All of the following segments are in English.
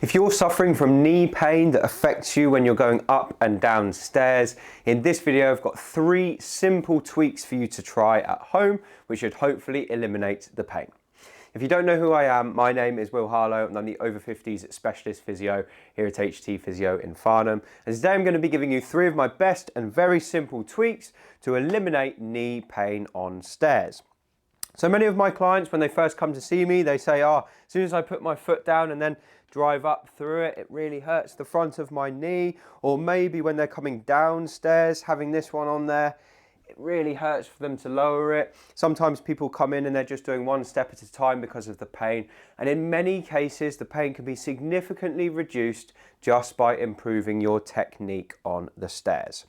If you're suffering from knee pain that affects you when you're going up and down stairs, in this video I've got 3 simple tweaks for you to try at home which should hopefully eliminate the pain. If you don't know who I am, my name is Harlow and I'm the Over-Fifties specialist physio here at HT Physio in Farnham. And today I'm going to be giving you 3 of my best and very simple tweaks to eliminate knee pain on stairs. So many of my clients, when they first come to see me, they say, as soon as I put my foot down and then drive up through it, it really hurts the front of my knee. Or maybe when they're coming downstairs, having this one on there, it really hurts for them to lower it. Sometimes people come in and they're just doing 1 step at a time because of the pain. And in many cases, the pain can be significantly reduced just by improving your technique on the stairs.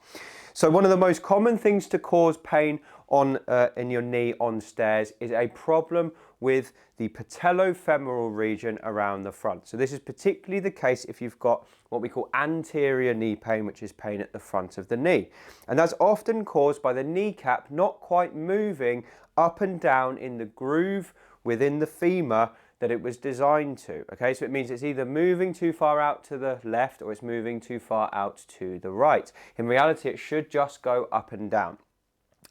So one of the most common things to cause pain in your knee on stairs is a problem with the patellofemoral region around the front. So this is particularly the case if you've got what we call anterior knee pain, which is pain at the front of the knee. And that's often caused by the kneecap not quite moving up and down in the groove within the femur that it was designed to. Okay, so it means it's either moving too far out to the left or it's moving too far out to the right. In reality, it should just go up and down.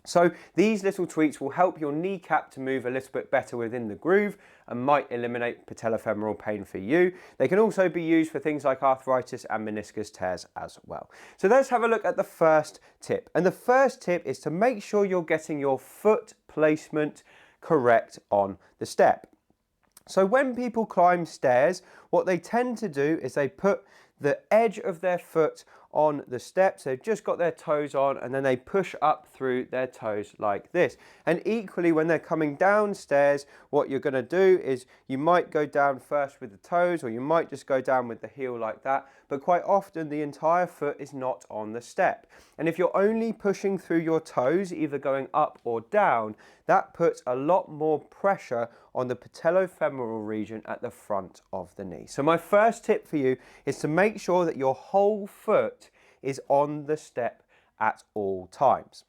So these little tweaks will help your kneecap to move a little bit better within the groove and might eliminate patellofemoral pain for you. They can also be used for things like arthritis and meniscus tears as well. So let's have a look at the first tip. And the first tip is to make sure you're getting your foot placement correct on the step. So when people climb stairs, what they tend to do is they put the edge of their foot on the steps. They've just got their toes on and then they push up through their toes like this. And equally, when they're coming downstairs, what you're going to do is you might go down first with the toes, or you might just go down with the heel like that. But quite often the entire foot is not on the step. And if you're only pushing through your toes, either going up or down, that puts a lot more pressure on the patellofemoral region at the front of the knee. So my first tip for you is to make sure that your whole foot is on the step at all times.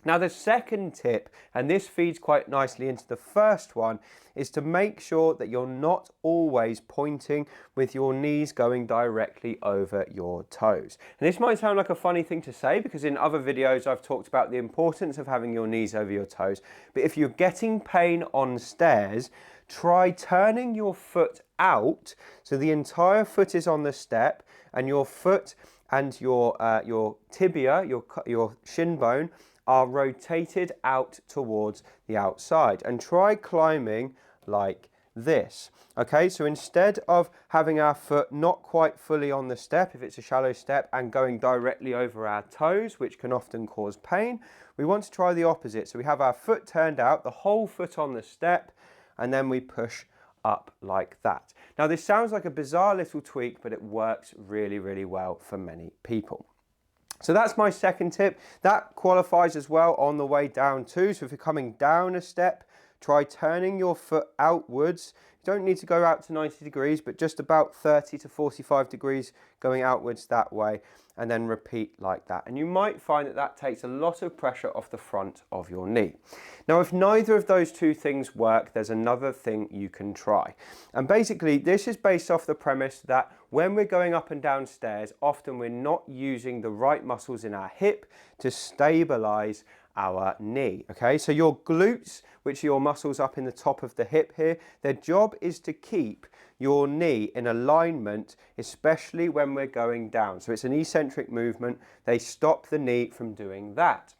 Now the second tip, and this feeds quite nicely into the first one, is to make sure that you're not always pointing with your knees going directly over your toes. And this might sound like a funny thing to say because in other videos I've talked about the importance of having your knees over your toes. But if you're getting pain on stairs, try turning your foot out so the entire foot is on the step and your foot and your tibia, your shin bone, are rotated out towards the outside, and try climbing like this. Okay, so instead of having our foot not quite fully on the step, if it's a shallow step, and going directly over our toes, which can often cause pain, we want to try the opposite. So we have our foot turned out, the whole foot on the step, and then we push up like that. Now this sounds like a bizarre little tweak, but it works really, really well for many people. So that's my second tip. That qualifies as well on the way down too. So if you're coming down a step, try turning your foot outwards. You don't need to go out to 90 degrees, but just about 30 to 45 degrees going outwards that way, and then repeat like that. And you might find that that takes a lot of pressure off the front of your knee. Now, if neither of those 2 things work, there's another thing you can try. And basically, this is based off the premise that when we're going up and down stairs, often we're not using the right muscles in our hip to stabilize our knee. Okay, so your glutes, which are your muscles up in the top of the hip here, their job is to keep your knee in alignment, especially when we're going down. So it's an eccentric movement. They stop the knee from doing that.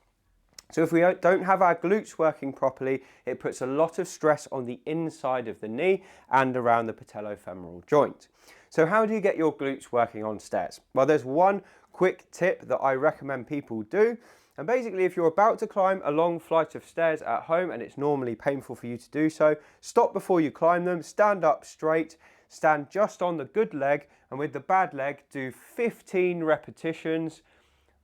So if we don't have our glutes working properly, it puts a lot of stress on the inside of the knee and around the patellofemoral joint. So how do you get your glutes working on stairs? Well, there's one quick tip that I recommend people do. And basically, if you're about to climb a long flight of stairs at home and it's normally painful for you to do so, stop before you climb them, stand up straight, stand just on the good leg, and with the bad leg, do 15 repetitions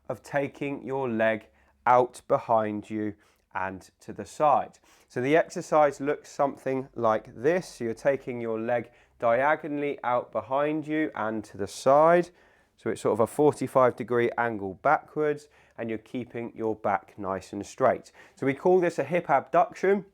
of taking your leg out behind you and to the side. So the exercise looks something like this. So you're taking your leg diagonally out behind you and to the side. So it's sort of a 45-degree angle backwards, and you're keeping your back nice and straight. So we call this a hip abduction.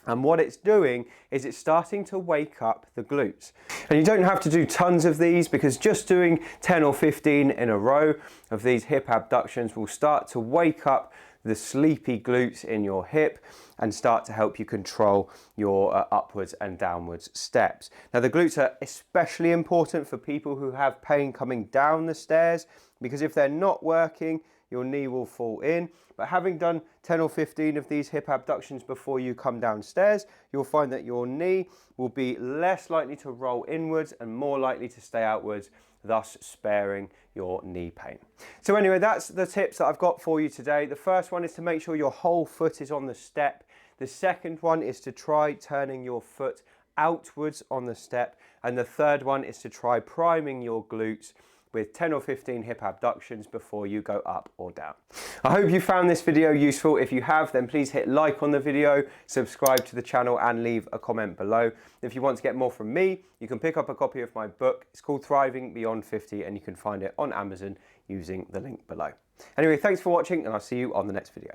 And what it's doing is it's starting to wake up the glutes. And you don't have to do tons of these, because just doing 10 or 15 in a row of these hip abductions will start to wake up the sleepy glutes in your hip and start to help you control your upwards and downwards steps. Now, the glutes are especially important for people who have pain coming down the stairs, because if they're not working, your knee will fall in. But having done 10 or 15 of these hip abductions before you come downstairs, you'll find that your knee will be less likely to roll inwards and more likely to stay outwards, thus sparing your knee pain. So anyway, that's the tips that I've got for you today. The first one is to make sure your whole foot is on the step. The second one is to try turning your foot outwards on the step. And the third one is to try priming your glutes with 10 or 15 hip abductions before you go up or down. I hope you found this video useful. If you have, then please hit like on the video, subscribe to the channel and leave a comment below. If you want to get more from me, you can pick up a copy of my book. It's called Thriving Beyond 50 and you can find it on Amazon using the link below. Anyway, thanks for watching and I'll see you on the next video.